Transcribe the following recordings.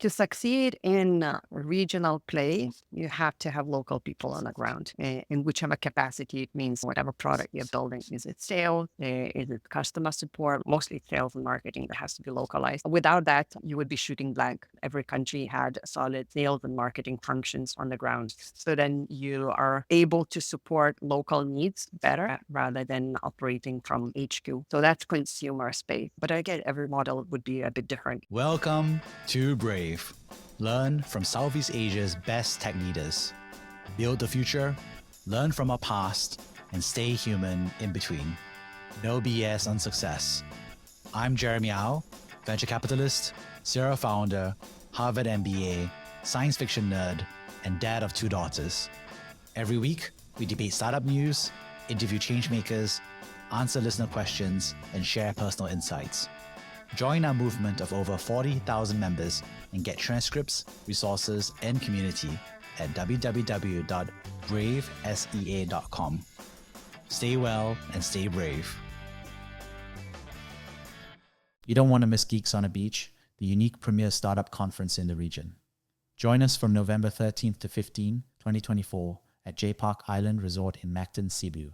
To succeed in regional play, you have to have local people on the ground in whichever capacity it means, whatever product you're building. Is it sales? Is it customer support? Mostly sales and marketing that has to be localized. Without that, you would be shooting blank. Every country had solid sales and marketing functions on the ground. So then you are able to support local needs better rather than operating from HQ. So that's consumer space. But again, every model would be a bit different. Welcome to Brave. Learn from Southeast Asia's best tech leaders. Build the future, learn from our past, and stay human in between. No BS on success. I'm Jeremy Au, venture capitalist, serial founder, Harvard MBA, science fiction nerd, and dad of 2 daughters. Every week, we debate startup news, interview changemakers, answer listener questions, and share personal insights. Join our movement of over 40,000 members and get transcripts, resources, and community at www.bravesea.com. Stay well and stay brave. You don't want to miss Geeks on a Beach, the unique premier startup conference in the region. Join us from November 13th to 15, 2024 at J Park Island Resort in Mactan, Cebu.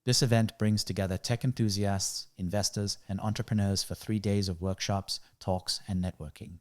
This event brings together tech enthusiasts, investors, and entrepreneurs for 3 days of workshops, talks, and networking.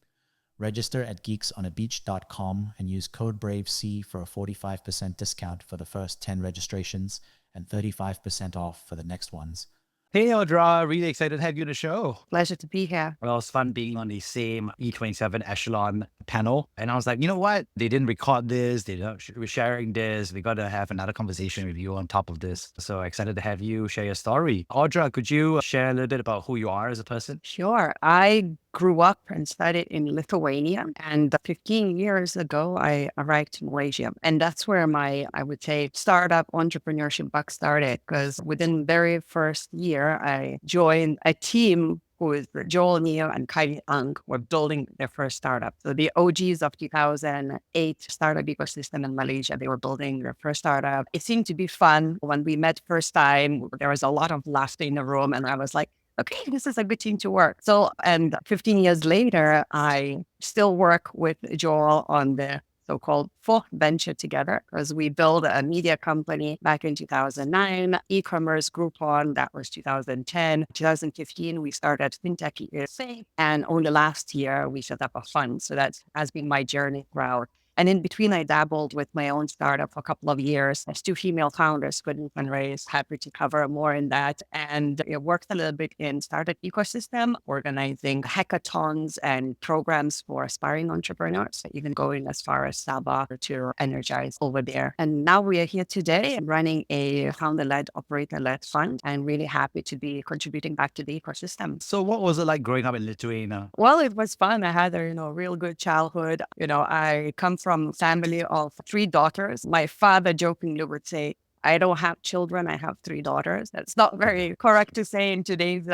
Register at geeksonabeach.com and use code BRAVEC for a 45% discount for the first 10 registrations and 35% off for the next ones. Hey, Audra, really excited to have you on the show. Pleasure to be here. Well, it was fun being on the same E27 echelon panel. And I was like, you know what? They didn't record this. We're sharing this. We got to have another conversation with you on top of this. So excited to have you share your story. Audra, could you share a little bit about who you are as a person? Sure. I grew up and studied in Lithuania. And 15 years ago, I arrived to Malaysia. And that's where my, I would say, startup entrepreneurship buck started. Because within the very first year, I joined a team who is Joel, Neoh, and Khailee were building their first startup. So the OGs of 2008 startup ecosystem in Malaysia, they were building their first startup. It seemed to be fun. When we met first time, there was a lot of laughter in the room. And I was like, okay, this is a good team to work. So, and 15 years later, I still work with Joel on the so-called fourth venture together, because we built a media company back in 2009, e-commerce Groupon, that was 2010. 2015, we started FinTech KFit Fave, and only last year we set up a fund. So that has been my journey throughout. And in between, I dabbled with my own startup for a couple of years. As 2 female founders couldn't fundraise. Happy to cover more in that. And it worked a little bit in startup ecosystem, organizing hackathons and programs for aspiring entrepreneurs, even going as far as Sabah to Energize over there. And now we are here today running a founder-led, operator-led fund, and really happy to be contributing back to the ecosystem. So what was it like growing up in Lithuania? Well, it was fun. I had a real good childhood. I come from a family of 3 daughters. My father jokingly would say, I don't have children. I have 3 daughters. That's not very correct to say in today's,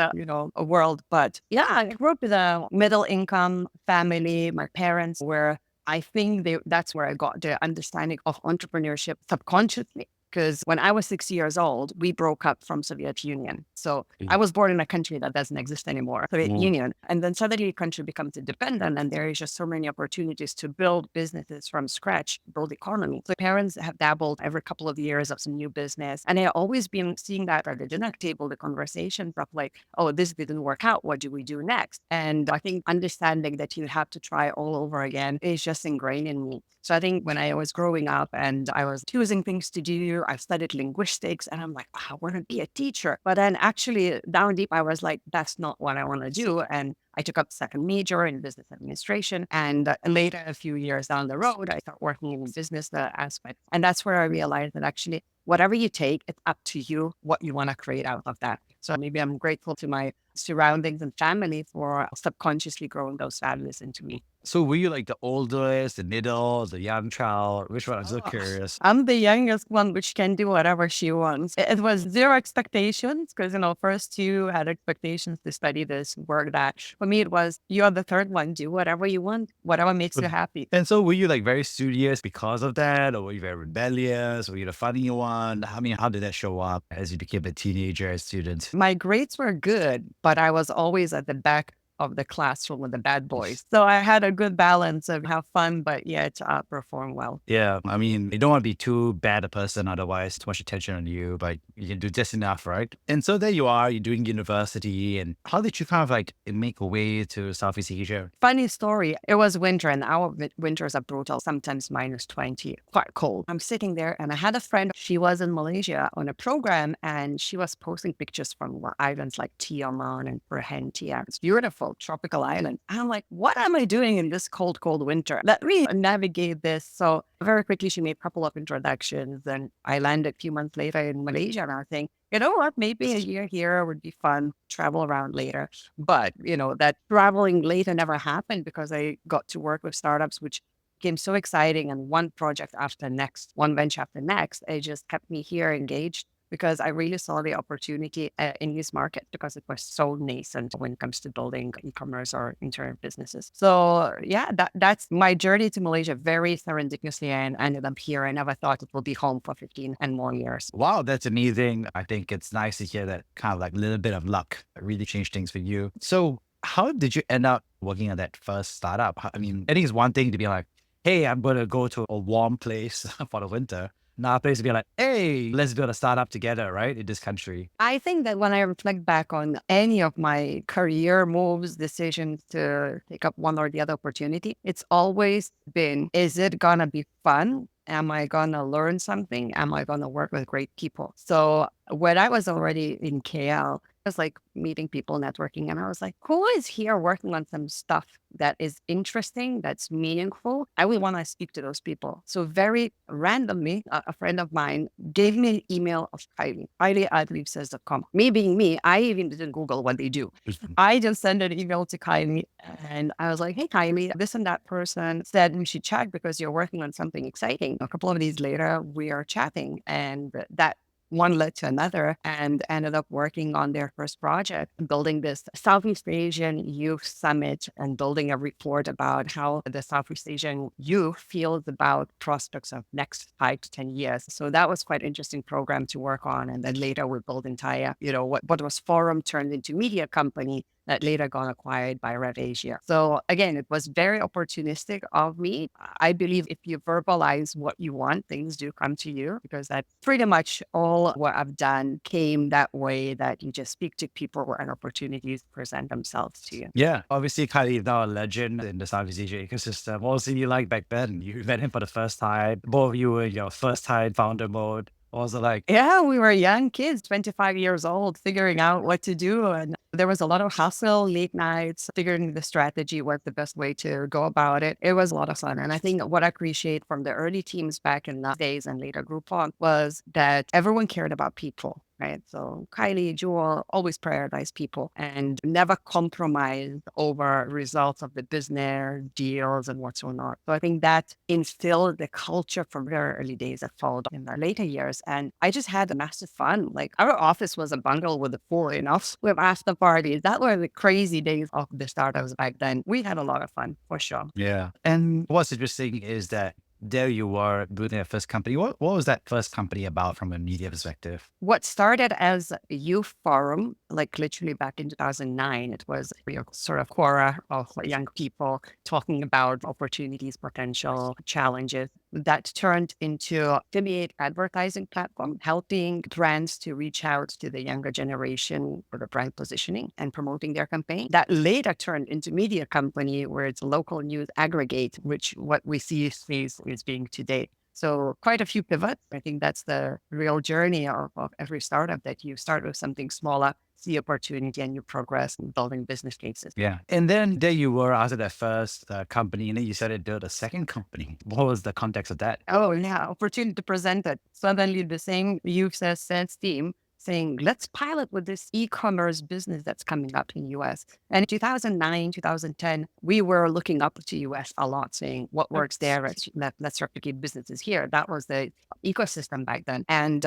world. But yeah, I grew up in a middle income family. My parents were, I think that's where I got the understanding of entrepreneurship subconsciously. Because when I was 6 years old, we broke up from Soviet Union. So I was born in a country that doesn't exist anymore, Soviet Union. And then suddenly the country becomes independent, and there is just so many opportunities to build businesses from scratch, build economy. So parents have dabbled every couple of years of some new business. And I always been seeing that at the dinner table, the conversation of like, oh, this didn't work out. What do we do next? And I think understanding that you have to try all over again is just ingrained in me. So I think when I was growing up and I was choosing things to do, I studied linguistics and I'm like, I want to be a teacher. But then actually down deep, I was like, that's not what I want to do. And I took up a second major in business administration. And later, a few years down the road, I started working in business aspect. And that's where I realized that actually, whatever you take, it's up to you what you want to create out of that. So maybe I'm grateful to my surroundings and family for subconsciously growing those values into me. So were you like the oldest, the middle, the young child? Which one? I'm so curious. I'm the youngest one, which can do whatever she wants. It was 0 expectations because, first 2 had expectations to study this, work that. For me, it was, you're the third one, do whatever you want, whatever makes you happy. And so were you like very studious because of that? Or were you very rebellious? Were you the funny one? I mean, how did that show up as you became a teenager, as student? My grades were good, but I was always at the back of the classroom with the bad boys. So I had a good balance of have fun, but yet perform well. Yeah, I mean, you don't want to be too bad a person, otherwise too much attention on you, but you can do just enough, right? And so there you are, you're doing university. And how did you kind of like make a way to Southeast Asia? Funny story. It was winter and our winters are brutal, sometimes -20, quite cold. I'm sitting there and I had a friend. She was in Malaysia on a program and she was posting pictures from islands like Tioman and Perhentian. It's beautiful, tropical island. And I'm like, what am I doing in this cold, cold winter? Let me navigate this. So very quickly, she made a couple of introductions and I landed a few months later in Malaysia and I think, you know what, maybe a year here would be fun, travel around later. But, that traveling later never happened because I got to work with startups, which became so exciting. And one project after next, one venture after next, it just kept me here engaged because I really saw the opportunity in this market because it was so nascent when it comes to building e-commerce or internet businesses. So yeah, that's my journey to Malaysia. Very serendipitously, and ended up here. I never thought it would be home for 15 and more years. Wow, that's amazing. I think it's nice to hear that kind of like little bit of luck really changed things for you. So how did you end up working at that first startup? I mean, I think it's one thing to be like, hey, I'm going to go to a warm place for the winter. Another place to be like, hey, let's build a startup together, right? In this country. I think that when I reflect back on any of my career moves, decisions to take up one or the other opportunity, it's always been, is it going to be fun? Am I going to learn something? Am I going to work with great people? So when I was already in KL, I was like meeting people, networking, and I was like, who is here working on some stuff that is interesting, that's meaningful? I would want to speak to those people. So very randomly, a friend of mine gave me an email of Khailee at leapsays.com. Me being me, I even didn't Google what they do. I just sent an email to Khailee and I was like, hey, Khailee, this and that person said we should chat because you're working on something exciting. A couple of days later, we are chatting and that one led to another and ended up working on their first project, building this Southeast Asian Youth Summit and building a report about how the Southeast Asian youth feels about prospects of next 5 to 10 years. So that was quite an interesting program to work on. And then later we built entire, what was Forum turned into media company that later got acquired by Rev Asia. So again, it was very opportunistic of me. I believe if you verbalize what you want, things do come to you because that's pretty much all what I've done came that way, that you just speak to people and opportunities present themselves to you. Yeah, obviously Khailee is now a legend in the Southeast Asia ecosystem. What was he like back then? You met him for the first time. Both of you were in your first time founder mode. What was it like? Yeah, we were young kids, 25 years old, figuring out what to do. And there was a lot of hustle, late nights, figuring the strategy, what the best way to go about it. It was a lot of fun. And I think what I appreciate from the early teams back in the days and later Groupon was that everyone cared about people. Right. So Khailee, Jewel always prioritize people and never compromise over results of the business, deals, and what's or not. So I think that instilled the culture from very early days that followed in the later years. And I just had a massive fun. Like our office was a bundle with the full enough with after parties. That were the crazy days of the startups back then. We had a lot of fun for sure. Yeah. And what's interesting is that there you were building a first company. What was that first company about from a media perspective? What started as a youth forum, like literally back in 2009, it was a sort of quora of young people talking about opportunities, potential challenges. That turned into affiliate advertising platform, helping brands to reach out to the younger generation for the brand positioning and promoting their campaign. That later turned into media company where it's local news aggregate, which what we see is being today. So quite a few pivots. I think that's the real journey of every startup, that you start with something smaller, see opportunity, and you progress in building business cases. Yeah. And then there you were after that first company, and then you started to build a second company. What was the context of that? Oh, yeah. Opportunity to present it. Suddenly the same youth sense team saying, let's pilot with this e-commerce business that's coming up in US. And in 2009, 2010, we were looking up to US a lot, saying what works there, let's replicate businesses here. That was the ecosystem back then. And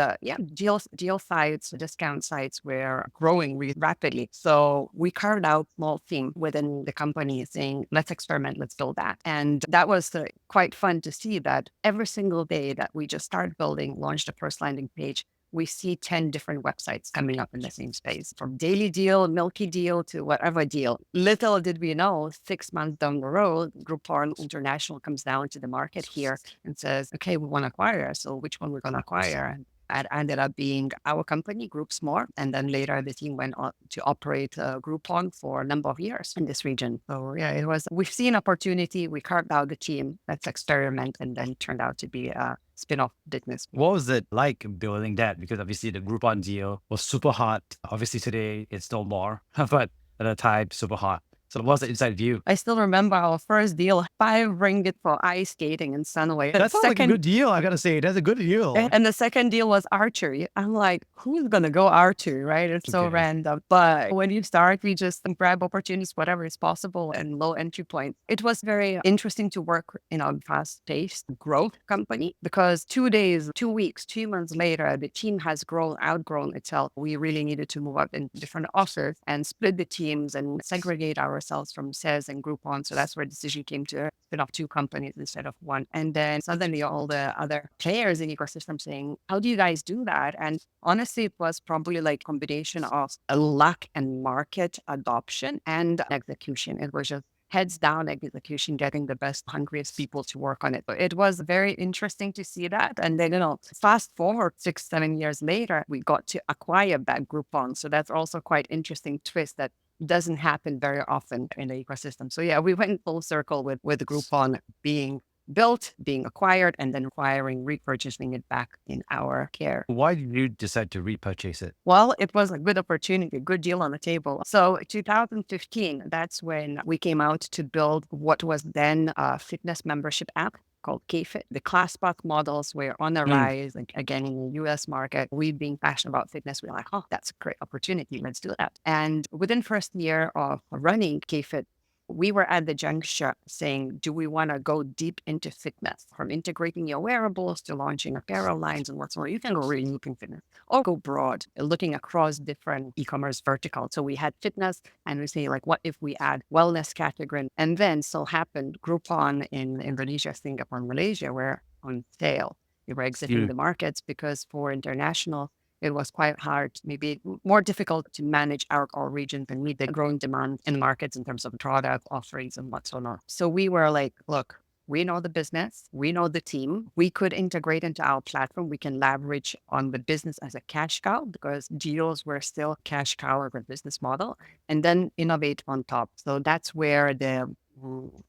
deal sites, discount sites were growing really rapidly. So we carved out a small team within the company saying, let's experiment, let's build that. And that was quite fun to see that every single day that we just started building, launched the first landing page, we see 10 different websites coming up in the same space, from daily deal, milky deal to whatever deal. Little did we know, 6 months down the road, Groupon International comes down to the market here and says, okay, we want to acquire. So which one we're going to acquire? And it ended up being our company, Groups More. And then later the team went on to operate Groupon for a number of years in this region. So yeah, we've seen opportunity. We carved out the team. Let's experiment. And then it turned out to be a spin-off business. What was it like building that? Because obviously the Groupon deal was super hot. Obviously today it's no more, but at the time, super hot. So what's the inside view? I still remember our first deal, 5 ringgit for ice skating in Sunway. That sounds like a good deal, I gotta say. That's a good deal. And the second deal was archery. I'm like, who's going to go archery, right? It's so random. But when you start, we just grab opportunities, whatever is possible, and low entry point. It was very interesting to work in a fast-paced growth company because 2 days, 2 weeks, 2 months later, the team has outgrown itself. We really needed to move up in different offers and split the teams and segregate ourselves from sales and Groupon. So that's where the decision came to spin off 2 companies instead of 1. And then suddenly all the other players in the ecosystem saying, how do you guys do that? And honestly, it was probably like a combination of a luck and market adoption and execution. It was just heads down execution, getting the best, hungriest people to work on it. But it was very interesting to see that. And then, fast forward 6, 7 years later, we got to acquire that Groupon. So that's also quite interesting twist that doesn't happen very often in the ecosystem. So yeah, we went full circle with Groupon being built, being acquired, and then repurchasing it back in our care. Why did you decide to repurchase it? Well, it was a good opportunity, a good deal on the table. So 2015, that's when we came out to build what was then a fitness membership app called KFit. The ClassPass models were on the rise. Again, in the US market, we being passionate about fitness, we were like, oh, that's a great opportunity. Let's do that. And within first year of running KFit, we were at the juncture saying, do we want to go deep into fitness, from integrating your wearables to launching apparel lines and whatsoever? You can go really deep in fitness or go broad, looking across different e-commerce verticals. So we had fitness and we say, like, what if we add wellness category? And then so happened Groupon in Indonesia, Singapore, Malaysia were on sale. We were exiting the markets because for international, it was quite hard, maybe more difficult to manage our regions and meet the growing demand in the markets in terms of product offerings and whatsoever. So we were like, look, we know the business, we know the team, we could integrate into our platform, we can leverage on the business as a cash cow because deals were still cash cow of a business model, and then innovate on top. So that's where the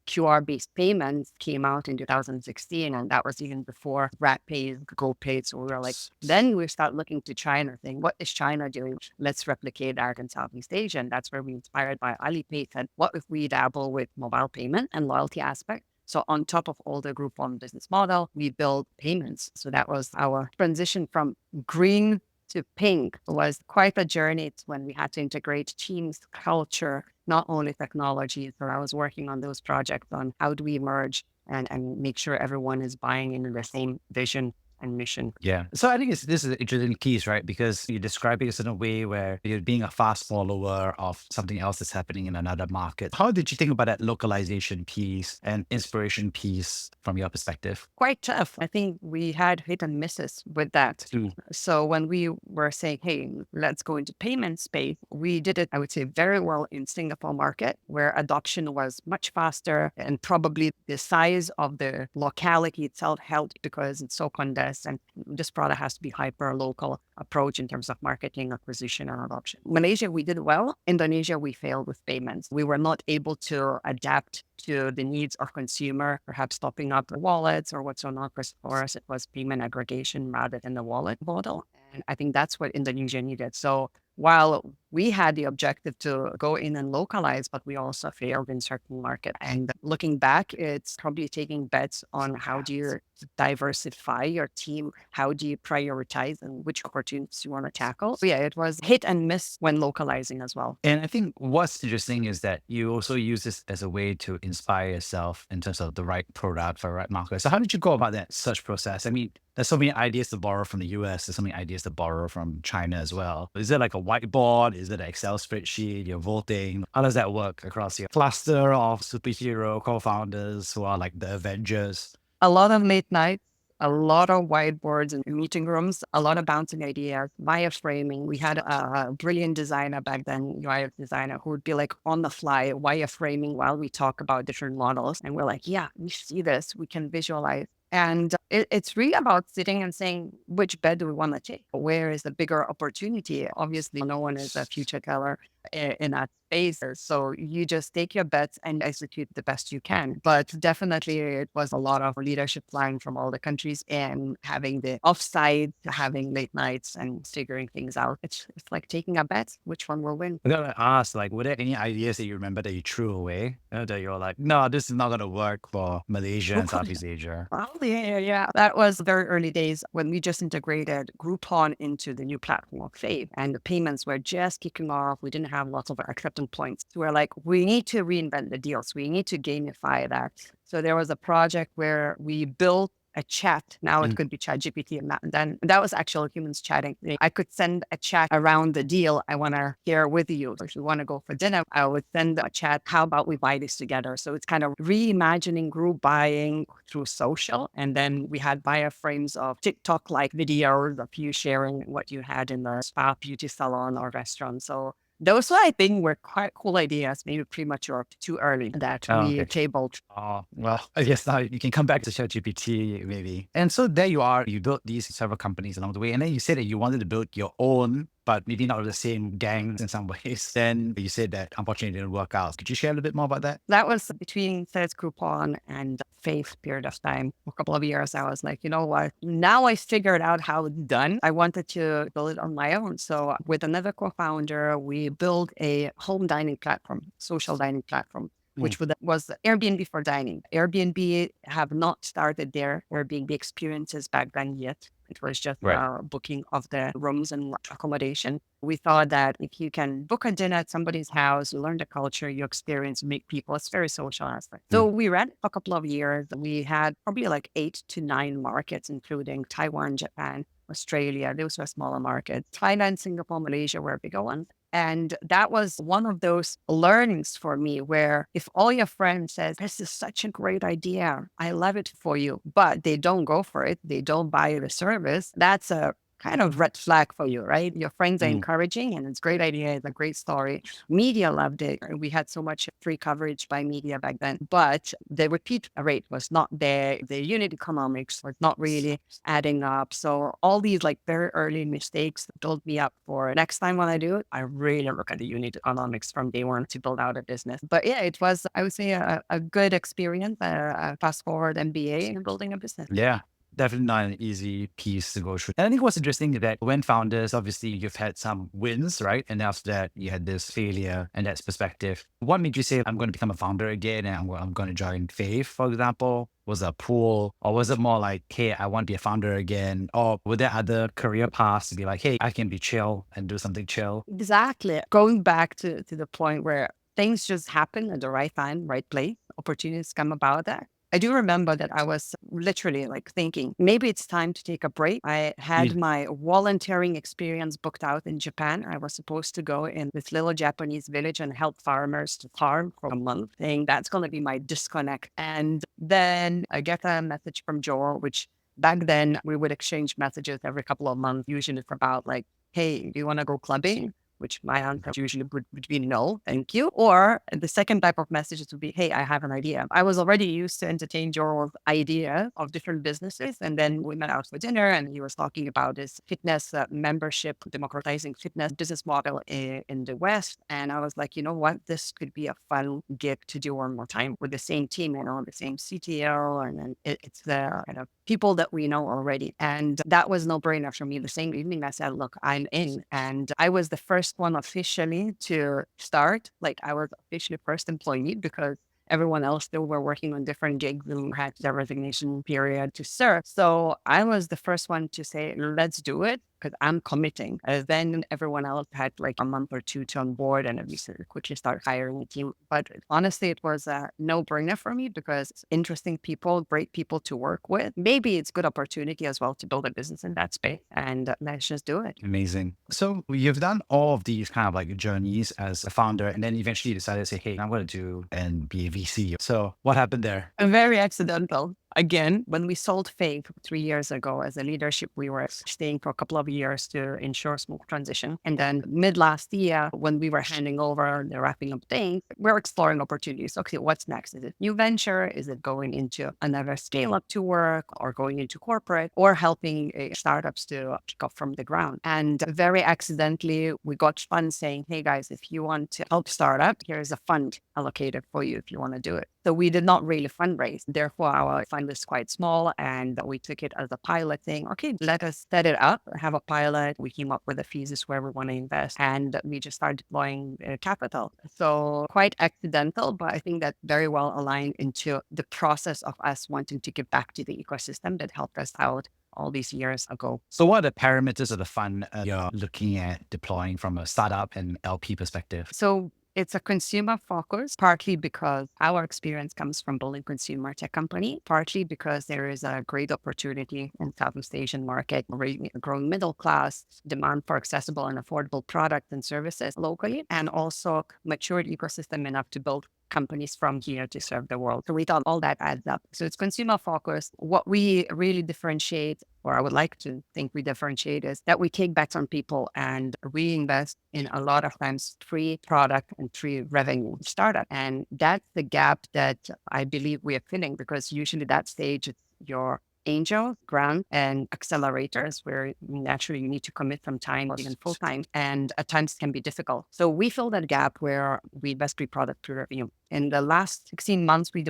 QR-based payments came out in 2016, and that was even before RapPay, GoPay. So we were like, then we start looking to China, saying, what is China doing? Let's replicate that in Southeast Asia. And that's where we inspired by Alipay said, what if we dabble with mobile payment and loyalty aspect? So on top of all the Groupon business model, we build payments. So that was our transition from green to pink. Was quite a journey. It's when we had to integrate teams, culture, not only technology. So I was working on those projects on how do we merge and make sure everyone is buying into the same vision and mission. Yeah. So I think this is an interesting piece, right? Because you describe it in a way where you're being a fast follower of something else that's happening in another market. How did you think about that localization piece and inspiration piece from your perspective? Quite tough. I think we had hit and misses with that. So when we were saying, hey, let's go into payment space, we did it, I would say, very well in Singapore market, where adoption was much faster and probably the size of the locality itself helped because it's so condensed. And this product has to be hyper local approach in terms of marketing, acquisition, and adoption. Malaysia, we did well. Indonesia, we failed with payments. We were not able to adapt to the needs of consumer, perhaps topping up the wallets or whatsoever. For us, it was payment aggregation rather than the wallet model. And I think that's what Indonesia needed. So while we had the objective to go in and localize, but we also failed in certain market. And looking back, it's probably taking bets on how do you diversify your team, how do you prioritize, and which opportunities you want to tackle. So yeah, it was hit and miss when localizing as well. And I think what's interesting is that you also use this as a way to inspire yourself in terms of the right product for the right market. So how did you go about that search process? I mean, there's so many ideas to borrow from the US. There's so many ideas to borrow from China as well. Is it like a whiteboard? Is it an Excel spreadsheet? You're voting? How does that work across your cluster of superhero co-founders who are like the Avengers? A lot of late nights, a lot of whiteboards and meeting rooms, a lot of bouncing ideas, wireframing. We had a brilliant designer back then, UI designer, who would be like on the fly wireframing while we talk about different models. And we're like, yeah, we see this, we can visualize. And it's really about sitting and saying, which bet do we want to take? Where is the bigger opportunity? Obviously, no one is a future teller in that space. So you just take your bets and execute the best you can. But definitely, it was a lot of leadership flying from all the countries and having the offsite, having late nights and figuring things out. It's like taking a bet, which one will win. I gotta ask, like, were there any ideas that you remember that you threw away? That you're like, no, this is not gonna work for Malaysia and Southeast Asia. Oh, yeah. That was very early days when we just integrated Groupon into the new platform of Fave, and the payments were just kicking off. We didn't have lots of acceptance points. So we're like, we need to reinvent the deals. We need to gamify that. So there was a project where we built a chat. Now it could be chat GPT and then that was actual humans chatting. I could send a chat around the deal I want to share with you. If you want to go for dinner, I would send a chat. How about we buy this together? So it's kind of reimagining group buying through social. And then we had wireframes of TikTok-like videos of you sharing what you had in the spa, beauty salon or restaurant. So those, I think, were quite cool ideas, maybe premature, too early, that we Okay. tabled. Oh, well, I guess now you can come back to ChatGPT maybe. And so there you are, you built these several companies along the way. And then you said that you wanted to build your own, but maybe not with the same gangs in some ways. Then you said that unfortunately it didn't work out. Could you share a little bit more about that? That was between first Groupon and Fave period of time. For a couple of years, I was like, you know what? Now I figured out how it's done. I wanted to build it on my own. So with another co-founder, we built a home dining platform, social dining platform, which was Airbnb for dining. Airbnb have not started their Airbnb experiences back then yet. It was just booking of the rooms and accommodation. We thought that if you can book a dinner at somebody's house, you learn the culture, you experience, meet people, it's very social aspect. So we ran it for a couple of years. We had probably like 8 to 9 markets, including Taiwan, Japan, Australia. Those were smaller markets. Thailand, Singapore, Malaysia were bigger ones. And that was one of those learnings for me where if all your friends says, this is such a great idea, I love it for you, but they don't go for it, they don't buy the service, that's a kind of red flag for you, right? Your friends are encouraging and it's a great idea. It's a great story. Media loved it. We had so much free coverage by media back then, but the repeat rate was not there. The unit economics was not really adding up. So all these like very early mistakes built me up for next time when I do it, I really look at the unit economics from day one to build out a business. But yeah, it was, I would say, a good experience, a fast forward MBA in building a business. Yeah. Definitely not an easy piece to go through. And I think what's interesting is that when founders, obviously you've had some wins, right? And after that, you had this failure and that's perspective. What made you say, I'm going to become a founder again and I'm going to join Fave, for example? Was it a pull? Or was it more like, hey, I want to be a founder again? Or were there other career paths to be like, hey, I can be chill and do something chill? Exactly. Going back to the point where things just happen at the right time, right place, opportunities come about that. I do remember that I was literally like thinking, maybe it's time to take a break. I had my volunteering experience booked out in Japan. I was supposed to go in this little Japanese village and help farmers to farm for a month, saying that's going to be my disconnect. And then I get a message from Joel, which back then we would exchange messages every couple of months, usually for about like, hey, do you want to go clubbing? Which my answer usually would be no, thank you. Or the second type of messages would be, hey, I have an idea. I was already used to entertain Joel's idea of different businesses. And then we met out for dinner and he was talking about his fitness membership, democratizing fitness business model in the West. And I was like, you know what? This could be a fun gig to do one more time with the same team, the same CTO. And then it's the kind of people that we know already. And that was no brainer for me. The same evening I said, look, I'm in. And I was the first one officially to start. Like I was officially first employee because everyone else still were working on different gigs and had their resignation period to serve. So I was the first one to say, let's do it because I'm committing. Then everyone else had like a month or two to onboard and we quickly start hiring a team. But honestly, it was a no-brainer for me because it's interesting people, great people to work with. Maybe it's good opportunity as well to build a business in that space and let's just do it. Amazing. So you've done all of these kind of like journeys as a founder and then eventually you decided to say, hey, I'm going to do and be a VC. So what happened there? Very accidental. Again, when we sold Fave 3 years ago as a leadership, we were staying for a couple of years to ensure smooth transition. And then mid last year, when we were handing over the wrapping up things, we're exploring opportunities. Okay, what's next? Is it new venture? Is it going into another scale up to work or going into corporate or helping startups to kick off from the ground? And very accidentally, we got funds saying, hey guys, if you want to help startup, here's a fund allocated for you if you want to do it. So we did not really fundraise. Therefore, our fund was quite small and we took it as a pilot thing. Okay, let us set it up, have a pilot. We came up with a thesis where we want to invest and we just started deploying capital. So quite accidental, but I think that very well aligned into the process of us wanting to give back to the ecosystem that helped us out all these years ago. So what are the parameters of the fund you're looking at deploying from a startup and LP perspective? So it's a consumer focus, partly because our experience comes from building consumer tech company, partly because there is a great opportunity in Southeast Asian market, growing middle class, demand for accessible and affordable products and services locally, and also matured ecosystem enough to build companies from here to serve the world. So we thought all that adds up. So it's consumer focused. What we really differentiate, or I would like to think we differentiate, is that we take bets on people and we invest in a lot of times free product and free revenue startup. And that's the gap that I believe we are filling, because usually that stage, it's your angel, grant, and accelerators, where naturally you need to commit some time or even full time, and at times can be difficult. So we fill that gap where we invest free product through revenue. In the last 16 months, we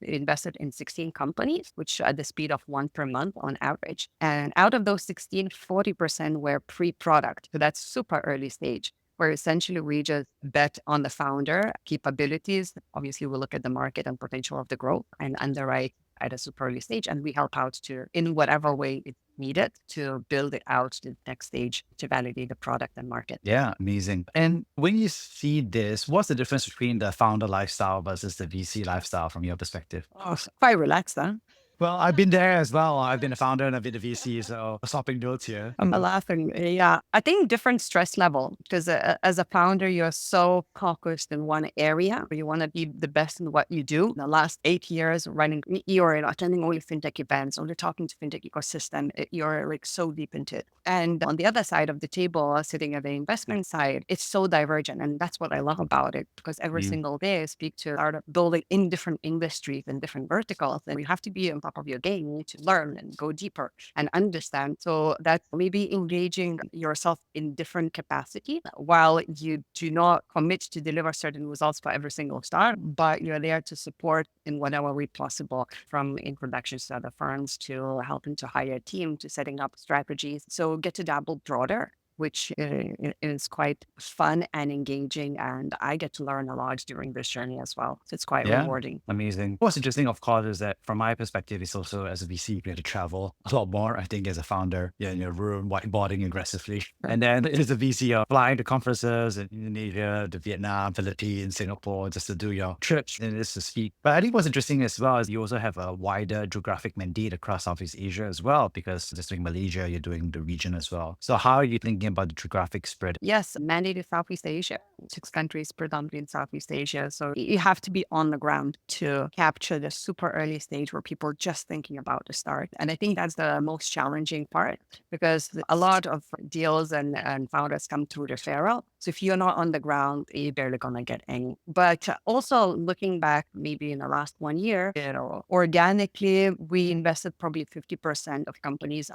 invested in 16 companies, which at the speed of one per month on average. And out of those 16, 40% were pre-product. So that's super early stage, where essentially we just bet on the founder capabilities. Obviously, we look at the market and potential of the growth and underwrite at a super early stage. And we help out to, in whatever way it's needed, to build it out to the next stage to validate the product and market. Yeah, amazing. And when you see this, what's the difference between the founder lifestyle versus the VC lifestyle from your perspective? Oh, quite relaxed, huh? Well, I've been there as well. I've been a founder and I've been a VC, so swapping notes here. I'm laughing. Yeah. I think different stress level, because as a founder, you're so focused in one area. You want to be the best in what you do. The last 8 years running, you're attending only fintech events, only talking to fintech ecosystem. You're like so deep into it. And on the other side of the table, sitting at the investment side, it's so divergent. And that's what I love about it, because every single day I speak to startup building in different industries and different verticals. And you have to be on top of your game. You need to learn and go deeper and understand. So that's maybe engaging yourself in different capacity while you do not commit to deliver certain results for every single start, but you're there to support in whatever way possible, from introductions to other firms to helping to hire a team to setting up strategies. So get to dabble broader, which is quite fun and engaging. And I get to learn a lot during this journey as well. So it's quite rewarding. Amazing. What's interesting, of course, is that from my perspective, it's also as a VC, you get to travel a lot more. I think as a founder, you're in your room, whiteboarding aggressively. And then as a VC, you're flying to conferences in Indonesia, to Vietnam, Philippines, Singapore, just to do your trips and just to speak. But I think what's interesting as well is you also have a wider geographic mandate across Southeast Asia as well, because just doing Malaysia, you're doing the region as well. So how are you thinking about the geographic spread? Yes, mandated Southeast Asia, 6 countries predominantly in Southeast Asia. So you have to be on the ground to capture the super early stage where people are just thinking about the start. And I think that's the most challenging part, because a lot of deals and founders come through referral. So if you're not on the ground, you're barely going to get any. But also looking back, maybe in the last 1 year, organically, we invested probably 50% of companies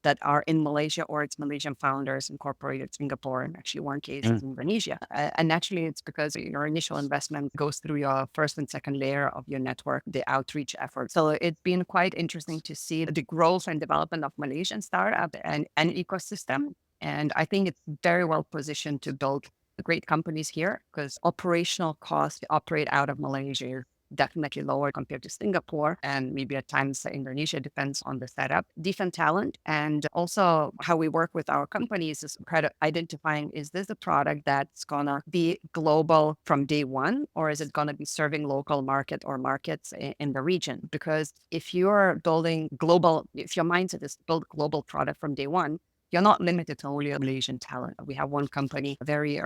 that are in Malaysia, or it's Malaysian founders incorporated Singapore, and actually one case is Indonesia. And naturally, it's because your initial investment goes through your first and second layer of your network, the outreach effort. So it's been quite interesting to see the growth and development of Malaysian startup and ecosystem. And I think it's very well positioned to build great companies here, because operational costs to operate out of Malaysia is definitely lower compared to Singapore, and maybe at times Indonesia, depends on the setup. Different talent, and also how we work with our companies is kind of identifying, is this a product that's gonna be global from day one, or is it gonna be serving local market or markets in the region? Because if you're building global, if your mindset is to build global product from day one, you're not limited to only Malaysian talent. We have one company, very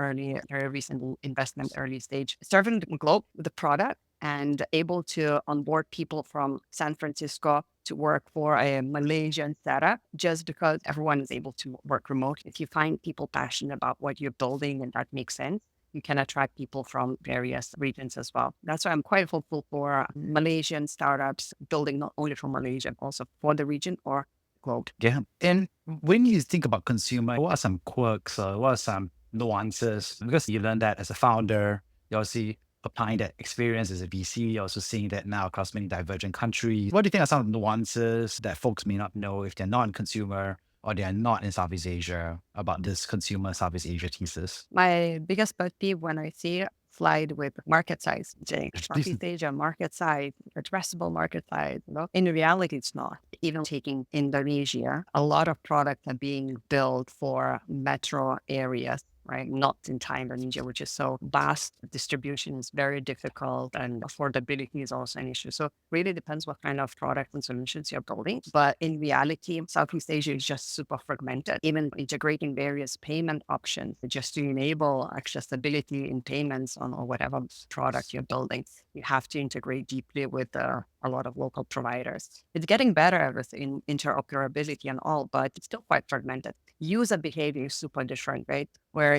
recent investment, early stage, serving the globe with the product, and able to onboard people from San Francisco to work for a Malaysian setup just because everyone is able to work remote. If you find people passionate about what you're building and that makes sense, you can attract people from various regions as well. That's why I'm quite hopeful for Malaysian startups building not only for Malaysia, also for the region or globe. Yeah. And when you think about consumer, what are some quirks or what are some nuances? Because you learn that as a founder, you also applying that experience as a VC, you're also seeing that now across many divergent countries. What do you think are some nuances that folks may not know if they're not in consumer or they are not in Southeast Asia about this consumer Southeast Asia thesis? My biggest pet peeve when I see slide with market size, saying Southeast Asia market size, addressable market size. In reality, it's not. Even taking Indonesia, a lot of products are being built for metro areas, right? Not in Indonesia, which is so vast. Distribution is very difficult and affordability is also an issue. So really depends what kind of product and solutions you're building. But in reality, Southeast Asia is just super fragmented. Even integrating various payment options just to enable accessibility in payments on or whatever product you're building, you have to integrate deeply with a lot of local providers. It's getting better with interoperability and all, but it's still quite fragmented. User behavior is super different, right? Where,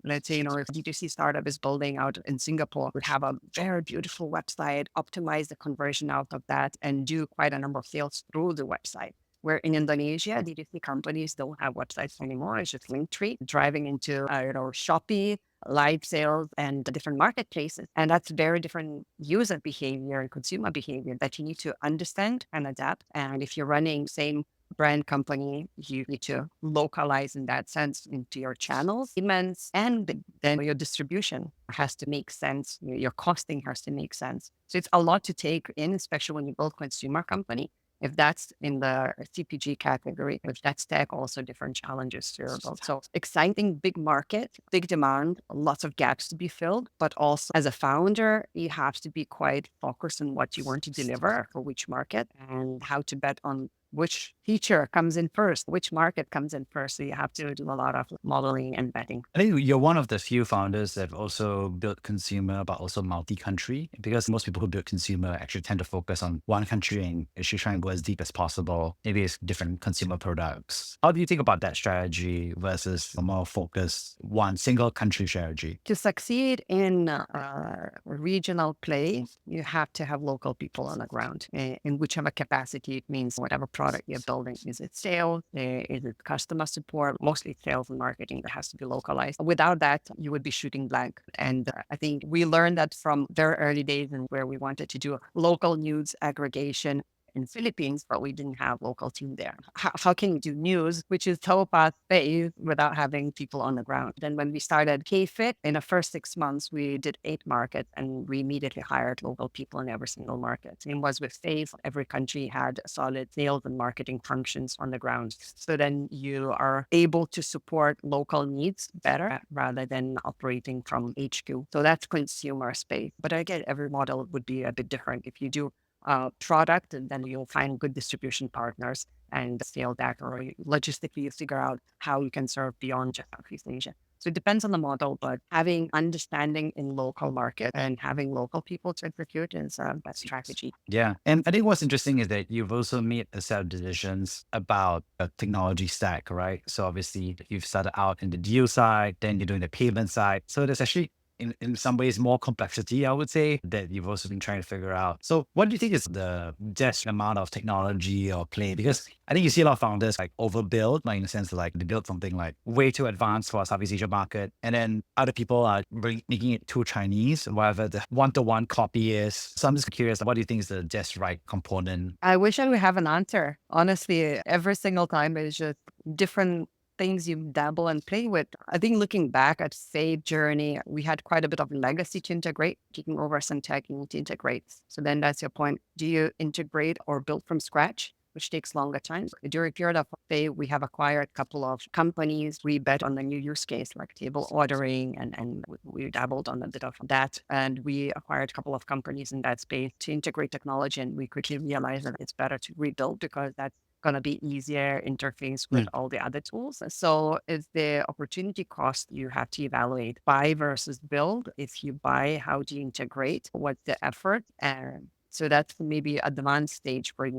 let's say, if a D2C startup is building out in Singapore, would have a very beautiful website, optimize the conversion out of that, and do quite a number of sales through the website. Where in Indonesia, D2C companies don't have websites anymore. It's just Linktree, driving into, Shopee, live sales, and different marketplaces. And that's very different user behavior and consumer behavior that you need to understand and adapt. And if you're running same brand company, you need to localize in that sense into your channels, payments, and then your distribution has to make sense. Your costing has to make sense. So it's a lot to take in, especially when you build consumer company. If that's in the CPG category, if that's tech, also different challenges to build. So exciting, big market, big demand, lots of gaps to be filled. But also as a founder, you have to be quite focused on what you want to deliver for which market and how to bet on which feature comes in first, which market comes in first. So you have to do a lot of modeling and betting. I think you're one of the few founders that have also built consumer, but also multi-country, because most people who build consumer actually tend to focus on one country and actually try and go as deep as possible. Maybe it's different consumer products. How do you think about that strategy versus a more focused one single country strategy? To succeed in regional play, you have to have local people on the ground in whichever capacity it means, whatever product you're building. Is it sales? Is it customer support? Mostly sales and marketing that has to be localized. Without that, you would be shooting blank. And I think we learned that from very early days and where we wanted to do local news aggregation in Philippines, but we didn't have local team there. How can you do news, which is so fast-paced, without having people on the ground? Then when we started KFit, in the first 6 months, we did 8 markets and we immediately hired local people in every single market. Same was with Fave. Every country had solid sales and marketing functions on the ground. So then you are able to support local needs better rather than operating from HQ. So that's consumer space. But again, every model would be a bit different. If you do product, and then you'll find good distribution partners and scale that, or logistically you figure out how you can serve beyond just Southeast Asia. So it depends on the model, but having understanding in local market and having local people to execute is that strategy. Yeah. And I think what's interesting is that you've also made a set of decisions about a technology stack, right? So obviously you've started out in the deal side, then you're doing the payment side. So there's actually in some ways more complexity, I would say, that you've also been trying to figure out. So what do you think is the best amount of technology or play? Because I think you see a lot of founders like overbuild, like in the sense of like they build something like way too advanced for a Southeast Asia market. And then other people are making it too Chinese, whatever the one-to-one copy is. So I'm just curious, what do you think is the just right component? I wish I would have an answer. Honestly, every single time it's just different things you dabble and play with. I think looking back at Fave journey, we had quite a bit of legacy to integrate. Taking over some tech, you need to integrate. So then that's your point. Do you integrate or build from scratch, which takes longer time? During a period of Fave, we have acquired a couple of companies. We bet on the new use case like table ordering, and we dabbled on a bit of that. And we acquired a couple of companies in that space to integrate technology. And we quickly realized that it's better to rebuild because that's going to be easier interface with all the other tools. So it's the opportunity cost you have to evaluate. Buy versus build. If you buy, how do you integrate? What's the effort? And so that's maybe advanced stage where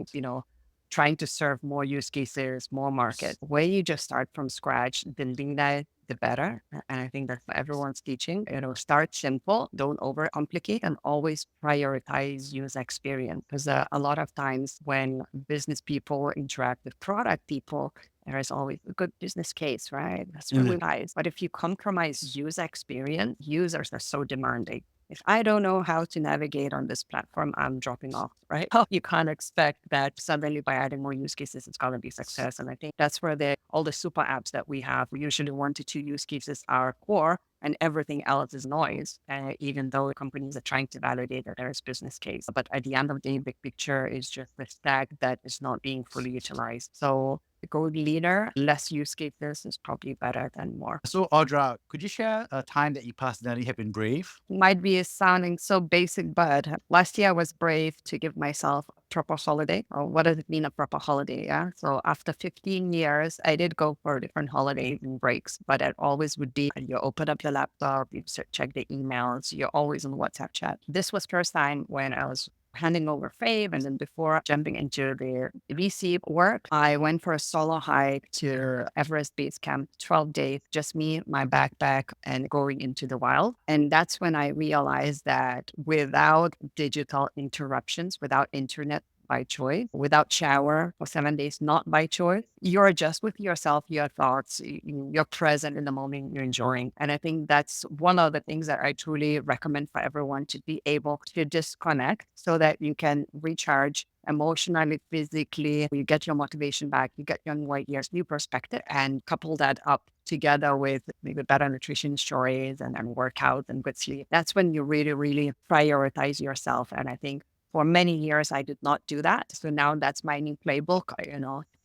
trying to serve more use cases, more markets. When you just start from scratch, the leaner, the better. And I think that's what everyone's teaching. Start simple, don't overcomplicate, and always prioritize user experience. Because a lot of times when business people interact with product people, there is always a good business case, right? That's really nice. But if you compromise user experience, users are so demanding. If I don't know how to navigate on this platform, I'm dropping off, right? You can't expect that suddenly by adding more use cases, it's going to be success. And I think that's where all the super apps that we have, usually 1 to 2 use cases are core and everything else is noise, even though companies are trying to validate that there is business case. But at the end of the day, big picture is just the stack that is not being fully utilized. So go leaner, less use cases is probably better than more. So, Audra, could you share a time that you personally have been brave? Might be sounding so basic, but last year I was brave to give myself a proper holiday. Or what does it mean, a proper holiday? Yeah. So after 15 years, I did go for different holidays and breaks, but it always would be you open up your laptop, you check the emails, you're always on WhatsApp chat. This was first time when I was handing over Fave. And then before jumping into the VC work, I went for a solo hike to Everest Base Camp, 12 days, just me, my backpack, and going into the wild. And that's when I realized that without digital interruptions, without internet, by choice, without shower for 7 days, not by choice. You're just with yourself, your thoughts, you're present in the moment, you're enjoying. And I think that's one of the things that I truly recommend for everyone, to be able to disconnect so that you can recharge emotionally, physically, you get your motivation back, you get your white years, new perspective, and couple that up together with maybe better nutrition stories and workouts and good sleep. That's when you really, really prioritize yourself. And I think for many years, I did not do that. So now that's my new playbook,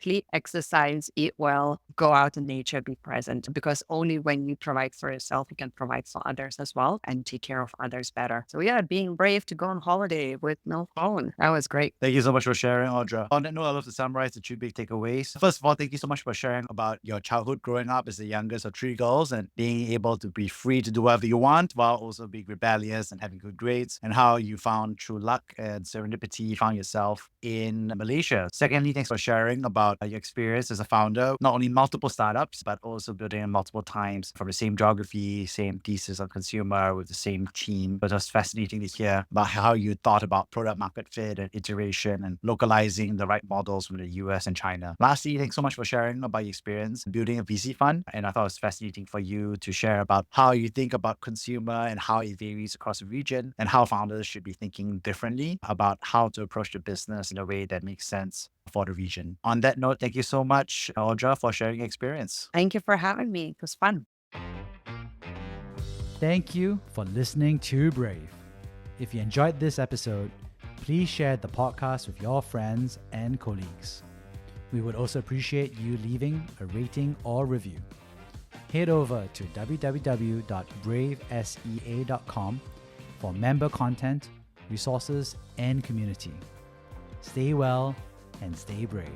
sleep, exercise, eat well, go out in nature, be present, because only when you provide for yourself, you can provide for others as well and take care of others better. So yeah, being brave to go on holiday with no phone. That was great. Thank you so much for sharing, Audra. On that note, I'd love to summarize the 2 big takeaways. First of all, thank you so much for sharing about your childhood growing up as the youngest of 3 girls and being able to be free to do whatever you want while also being rebellious and having good grades, and how you found through luck and serendipity, you found yourself in Malaysia. Secondly, thanks for sharing about your experience as a founder, not only multiple startups, but also building multiple times from the same geography, same thesis on consumer with the same team. But it was fascinating to hear about how you thought about product market fit and iteration and localizing the right models from the US and China. Lastly, thanks so much for sharing about your experience building a VC fund. And I thought it was fascinating for you to share about how you think about consumer and how it varies across the region, and how founders should be thinking differently about how to approach the business in a way that makes sense for the region. On that note, thank you so much, Audra, for sharing your experience. Thank you for having me. It was fun. Thank you for listening to Brave. If you enjoyed this episode, please share the podcast with your friends and colleagues. We would also appreciate you leaving a rating or review. Head over to www.bravesea.com for member content, resources, and community. Stay well and stay brave.